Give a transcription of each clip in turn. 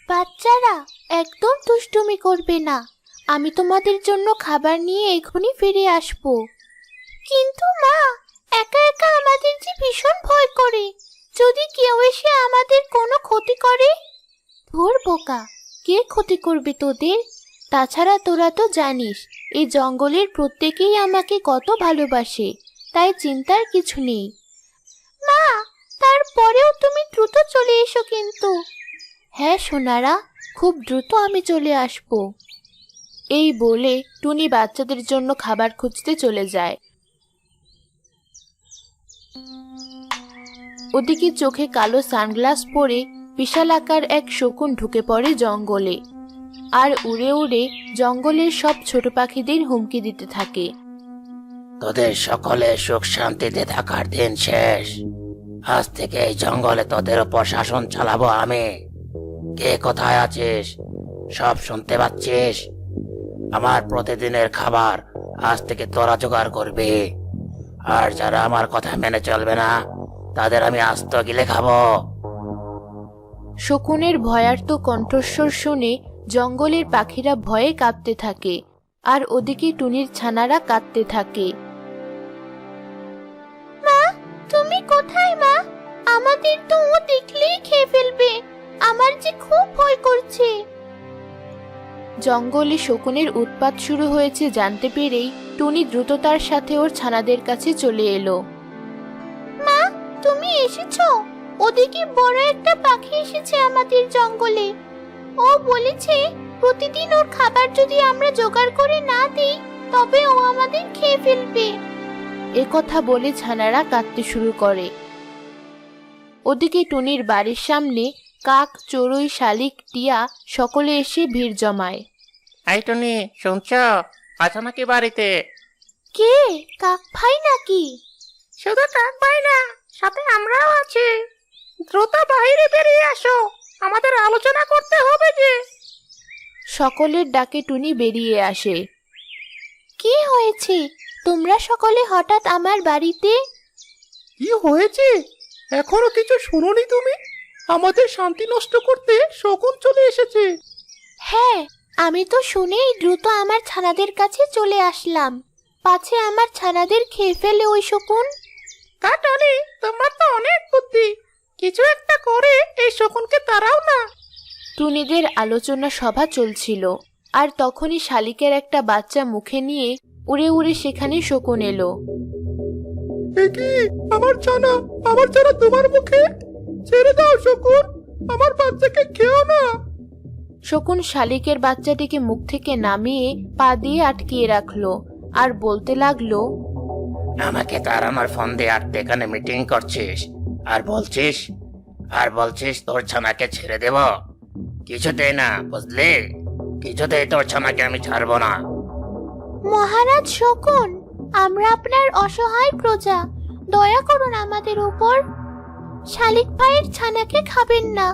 বাচ্চারা, একদম দুষ্টুমি করবে না। আমি তোমাদের জন্য খাবার নিয়ে এখনই ফিরে আসবো। কিন্তু মা, একা একা আমাদের যে ভীষণ ভয় করে। যদি কেউ এসে আমাদের কোনো ক্ষতি করে? ধুর বোকা, কে ক্ষতি করবে তোদের? তাছাড়া তোরা তো জানিস এই জঙ্গলের প্রত্যেকেই আমাকে কত ভালোবাসে, তাই চিন্তার কিছু নেই। মা, তারপরেও তুমি দ্রুত চলে এসো কিন্তু। হ্যাঁ সোনারা, খুব দ্রুত আমি চলে আসব। এই বলে টুনি বাচ্চাদের জন্য খাবার খুঁজতে চলে যায়। ওদিকে চোখে কালো সানগ্লাস পরে বিশালাকার এক শকুন ঢুকে পড়ে জঙ্গলে, আর উড়ে উড়ে জঙ্গলের সব ছোট পাখিদের হুমকি দিতে থাকে। তোদের সকলে সুখ শান্তিতে থাকার দিন শেষ। আজ থেকে এই জঙ্গলে তোদের উপর শাসন চালাবো আমি। কে কোথায় আছিস সব শুনতে পাচ্ছিস? আমার প্রতিদিনের খাবার আজ থেকে তোরা জোগাড় করবি, আর যারা আমার কথা মেনে চলবে না তাদের আমি আস্ত গিলে খাবো। শকুনের ভয়ার্ত কণ্ঠস্বর শুনে জঙ্গলের পাখিরা ভয়ে কাঁপতে থাকে, আর ওদিকে টুনির ছানারা কাঁদতে থাকে। মা, তুমি কোথায় মা? আমাদের তো ও দেখলেই খেয়ে ফেলবে। আমার যে খুব ভয় করছে। জঙ্গলে শকুনের উৎপাত শুরু হয়েছে জানতে পেরেই টুনি দ্রুততার সাথে ওর ছানাদের কাছে চলে এলো। মা, তুমি এসেছো? ওদিকে বড় একটা পাখি এসেছে আমাদের জঙ্গলে। ও বলেছে প্রতিদিন ওর খাবার যদি আমরা জোগাড় করে না দিই তবে ও আমাদের খেয়ে ফেলবে। এ কথা বলে ছানারা কাঁদতে শুরু করে। ওদিকে টুনির বাড়ির সামনে কাক, চড়ুই, শালিক, টিয়া সকলে এসে ভিড় জমায়। এই টুনি, শুনছ? আছো নাকি বাড়িতে? কে? কাক ভাই নাকি? শুধু কাক ভাই না, সাথে আমরাও আছি। দ্রুত বাইরে বেরিয়ে আসো, আমাদের আলোচনা করতে হবে যে। সকলের ডাকে টুনি বেরিয়ে আসে। কি হয়েছে? তোমরা সকলে হঠাৎ আমার বাড়িতে? কি হয়েছে? এখনো কিছু শুনোনি তুমি? আমাদের শান্তি নষ্ট করতে শকুন চলে এসেছে। হ্যাঁ, আমি তো শুনেই দ্রুত আমার ছানাদের কাছে চলে আসলাম, পাছে আমার ছানাদের খেয়ে ফেলে ওই শকুন। কাটনি, তোমার তো অনেক বুদ্ধি। কিছু একটা করে এই শকুনকে তাড়াও না। টুনিদের আলোচনা সভা চলছিল, আর তখনই শালিকের একটা বাচ্চা মুখে নিয়ে উড়ে উড়ে সেখানে শকুন এলো। কি? আমার ছানা তোমার মুখে? ছেড়ে দাও শকুন, আমার বাচ্চাকে খেও না। শকুন শালিকের বাচ্চাটিকে মুখ থেকে নামিয়ে পা দিয়ে আটকিয়ে রাখলো, আর বলতে লাগলো, আমাকে তাড়ানোর ফোন দিয়ে আর এখানে মিটিং করছিস, আর বলছিস তোর ছানাকে ছেড়ে দেব? কিছুতেই না, বুঝলি? কিছুতেই তোর ছানাকে আমি ছাড়বো না। মহারাজ শকুন, আমরা আপনার অসহায় প্রজা, দয়া করুন আমাদের উপর। শালিক ভাইয়ের ছানাকে খাবেন না।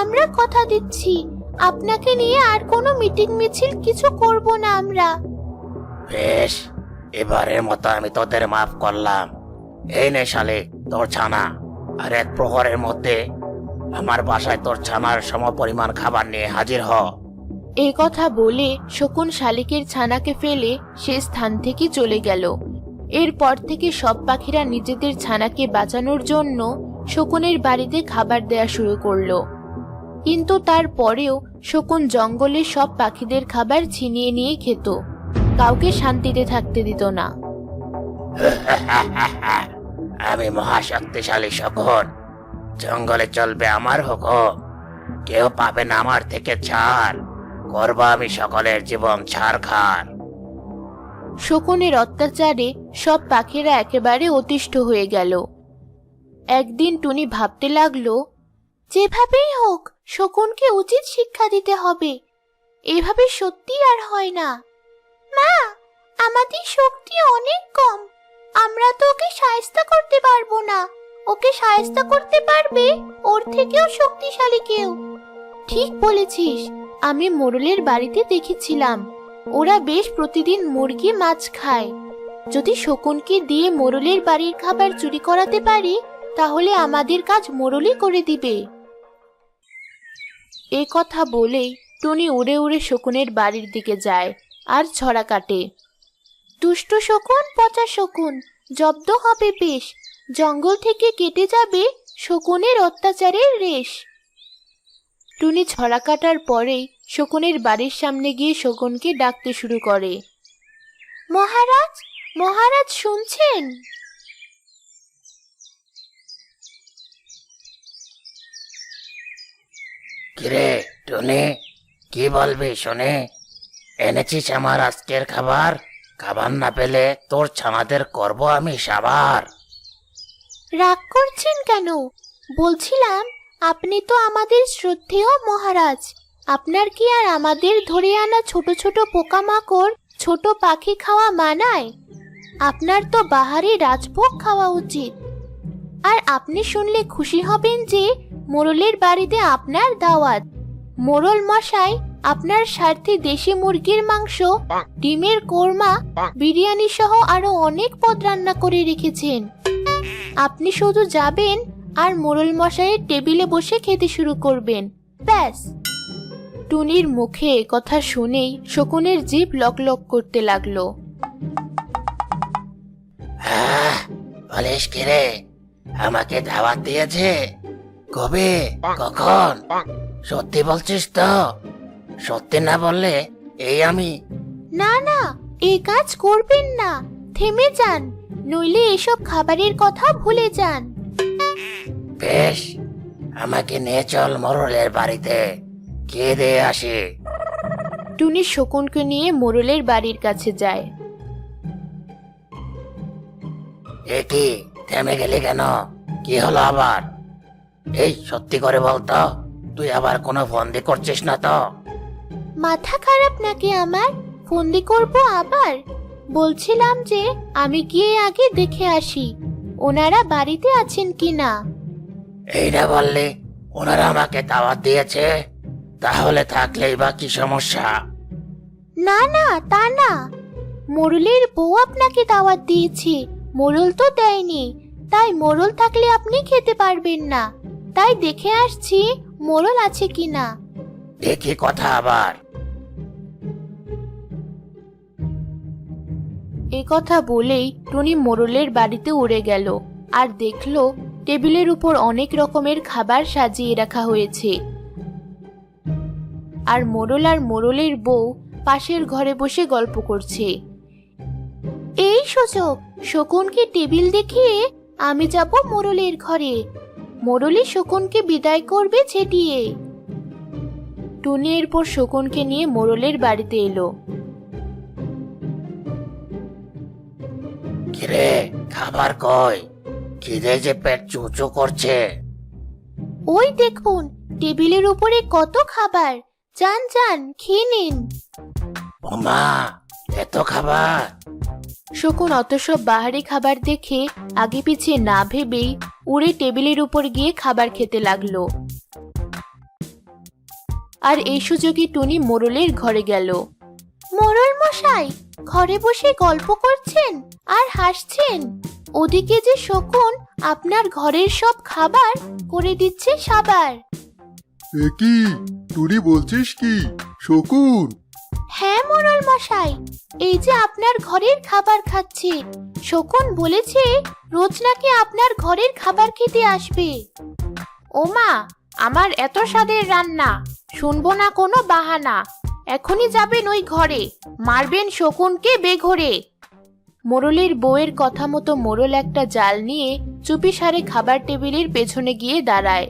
আমরা কথা দিচ্ছি, আপনাকে নিয়ে আর কোনো মিটিং মিছিল কিছু করব না আমরা। বেশ, এবারের মতো আমি তোদের মাফ করলাম। এই নে শালিক, তোর ছানা, আর এক প্রহরের মধ্যে আমার বাসায় তোর ছানার সমপরিমাণ খাবার নিয়ে হাজির হ। এই কথা বলে শকুন শালিকের ছানাকে ফেলে সে স্থান থেকে চলে গেল। এরপর থেকে সব পাখিরা নিজেদের ছানাকে বাঁচানোর জন্য শকুনের বাড়িতে খাবার দেয়া শুরু করলো। কিন্তু তারপরেও শকুন জঙ্গলের সব পাখিদের খাবার ছিনিয়ে নিয়ে খেত, কাউকে শান্তিতে থাকতে দিত না। আমি মহাশক্তিশালী শকুন, জঙ্গলে চলবে আমার হুকুম, কেউ পাবে না আমার থেকে ছাড়। করব আমি সকলের জীবন ছাড়খাড়। শকুনের অত্যাচারে সব পাখিরা একেবারে অতিষ্ঠ হয়ে গেল। একদিন টুনি ভাবতে লাগলো, যেভাবেই হোক শকুনকে উচিত শিক্ষা দিতে হবে। এভাবে সত্যি আর হয় না। মা, আমাদের শক্তি অনেক কম, আমরা তো ওকে শায়েস্তা করতে পারবো না। ওকে শায়েস্তা করতে পারবে ওর থেকেও শক্তিশালী কেউ। ঠিক বলেছিস, আমি মোড়লের বাড়িতে দেখেছিলাম ওরা বেশ প্রতিদিন মুরগি মাছ খায়। যদি শকুনকে দিয়ে মোড়লের বাড়ির খাবার চুরি করাতে পারি তাহলে আমাদের কাজ মোড়লই করে দিবে। এই কথা বলেই টুনি উড়ে উড়ে শকুনের বাড়ির দিকে যায় আর ছড়া কাটে। দুষ্ট শকুন, পচা শকুন, জব্দ হবে বেশ, জঙ্গল থেকে কেটে যাবে শকুনের অত্যাচারের রেশ। টুনি ছড়া কাটার পরেই শকুনের বাড়ির সামনে গিয়ে শকুনকে ডাকতে শুরু করে। মহারাজ, মহারাজ শুনছেন? কিরে টুনি, কি বলবি শুনে? এনেছিস আমার আজকের খাবার? খাবার না পেলে তোর ছানাদের করব আমি সাবার। রাগ করছেন কেন? বলছিলাম আপনি তো আমাদের শ্রদ্ধেয় মহারাজ, আপনার কি আর আমাদের ধরে আনা ছোট ছোট পোকামাকড়, ছোট পাখি খাওয়া মানায়? আপনার তো বাহারি রাজভোগ খাওয়া উচিত। আর আপনি শুনলে খুশি হবেন যে মোড়লের বাড়িতে আপনার দাওয়াত। মোড়ল মশাই আপনার স্বার্থে দেশি মুরগির মাংস, ডিমের কোরমা, বিরিয়ানি সহ আরো অনেক পদ রান্না করে রেখেছেন। আপনি শুধু যাবেন আর মোড়ল মশাইয়ের টেবিলে বসে খেতে শুরু করবেন, ব্যাস। টুনির মুখে কথা শুনেই শকুনের জিভ লকলক করতে লাগলো। বলিস কিরে, আমাকে দাওয়াত দিয়েছে? কবে, কখন? সত্যি বলছিস তো? সত্যি না বললে এই আমি। না না, এই কাজ করবেন না, থেমে যান, নইলে এসব খাবারের কথা ভুলে যান। বেশ, আমাকে নিয়ে চল মোড়লের বাড়িতে, খেয়ে দিয়ে আসি। টুনি শকুনকে নিয়ে মোড়লের বাড়ির কাছে যায়। এ কি, থেমে গেলি কেন? কি হলো আবার? এই সত্যি করে বলতো, তুই আবার কোনো ফন্দি করছিস না তো? মাথা খারাপ নাকি আমার? ফন্দি করব আবার? বলছিলাম যে আমি গিয়ে আগে দেখে আসি ওনারা বাড়িতে আছেন কিনা। এই না বললি ওনারা আমাকে দাওয়াত দিয়েছে, তাহলে থাকলেই বা কি সমস্যা? না না, তা না, মোড়লের বউ আপনাকে দাওয়াত দিয়েছে, মোড়ল তো দেয়নি। তাই মোড়ল থাকলে আপনি খেতে পারবেন না। তাই দেখে আসছি মোড়ল আছে কিনা। দেখি কথা আবার। এ কথা বলেই টুনি মোড়লের বাড়িতে উড়ে গেল আর দেখলো টেবিলের উপর অনেক রকমের খাবার সাজিয়ে রাখা হয়েছে। আর মোড়লের বউ পাশের ঘরে বসে গল্প করছে। এই সুযোগ, শকুনকে টেবিল দেখিয়ে আমি যাব মোড়লের ঘরে। মোড়লই শকুনকে বিদায় করবে ছেটিয়ে। টুনি এরপর শকুনকে নিয়ে মোড়লের বাড়িতে এলো। কিরে, খাবার কই? খিদে যে পেট চুচু করছে। ওই দেখুন, টেবিলের উপরে কত খাবার, যান যান খেয়ে নিন। ওমা, এত খাবার! শকুন অত সব বাহারি খাবার দেখে আগে পিছিয়ে না ভেবেই উড়ে টেবিলের উপর গিয়ে খাবার খেতে লাগলো। আর এই সুযোগে টুনি মোড়লের ঘরে গেল। মোড়ল মশাই, ঘরে বসে গল্প করছেন আর হাসছেন, ওদিকে যে শকুন আপনার ঘরের সব খাবার করে দিচ্ছে সাবার। এ কি, টুনি বলছিস কি? শকুন? হ্যাঁ মোড়ল মশাই, এই যে আপনার ঘরের খাবার খাচ্ছে। শকুন বলেছে রোজ নাকি আপনার ঘরের খাবার খেতে আসবে। ওমা, আমার এত স্বাদের রান্না, শুনবো না কোনো বাহানা। এখনই যাবেন ওই ঘরে, মারবেন শকুনকে বেঘরে। মোড়লের বউয়ের কথা মতো মোড়ল একটা জাল নিয়ে চুপিসারে খাবার টেবিলের পেছনে গিয়ে দাঁড়ায়।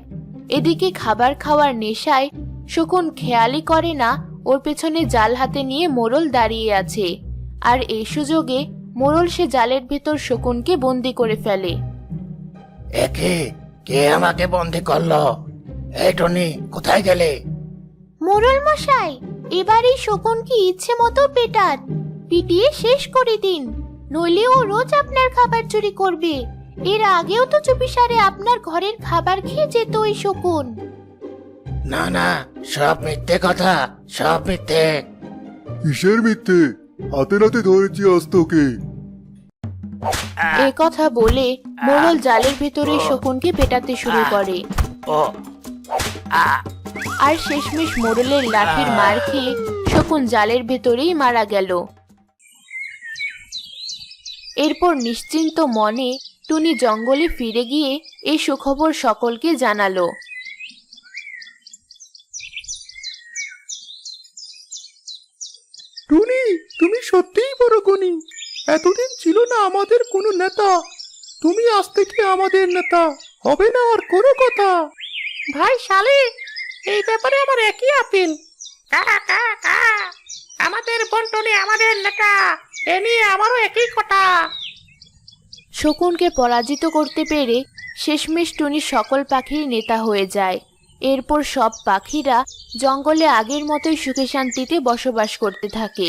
এদিকে খাবার খাওয়ার নেশায় শকুন খেয়ালই করে না ওর পেছনে জাল হাতে নিয়ে মোড়ল দাঁড়িয়ে আছে। আর এই সুযোগে মোড়ল সে জালের ভেতর শকুনকে বন্দি করে ফেলে। একে, কে আমাকে বন্দি করলো? এই টনি, কোথায় গেলে? মোড়ল মশাই, এবার এই শকুনকে ইচ্ছে মতো পেটান, পিটিয়ে শেষ করে দিন, নইলে ও রোজ আপনার খাবার চুরি করবে। এর আগেও তো চুপিসারে আপনার ঘরের খাবার খেয়ে যেত ওই শকুন। না না, সব মিথ্যে কথা, সব মিথ্যে। কিসের মিথ্যে? হাতে নাতে ধরেছি আজ তোকে। এ কথা বলে মোড়ল জালের ভেতরে শকুনকে পেটাতে শুরু করে। ও, আ, আর শেষমেশ মোড়লের লাঠির মার খেয়ে শকুন জালের ভেতরেই মারা গেল। এরপর নিশ্চিন্ত মনে টুনি জঙ্গলে ফিরে গিয়ে এই সুখবর সকলকে জানালো। টুনি, তুমি সত্যিই বড় গুণী। এতদিন ছিল না আমাদের কোনো নেতা, তুমি আজ থেকে আমাদের নেতা। হবে না আর কোনো কথা। ভাই শালিক, এই ব্যাপারে আমার একই আপিল। আমাদের বন্টনে আমাদের নেতা, এ নিয়ে আমারও একই কথা। শকুনকে পরাজিত করতে পেরে শেষমেশ টুনি সকল পাখির নেতা হয়ে যায়। এরপর সব পাখিরা জঙ্গলে আগের মতোই সুখে শান্তিতে বসবাস করতে থাকে।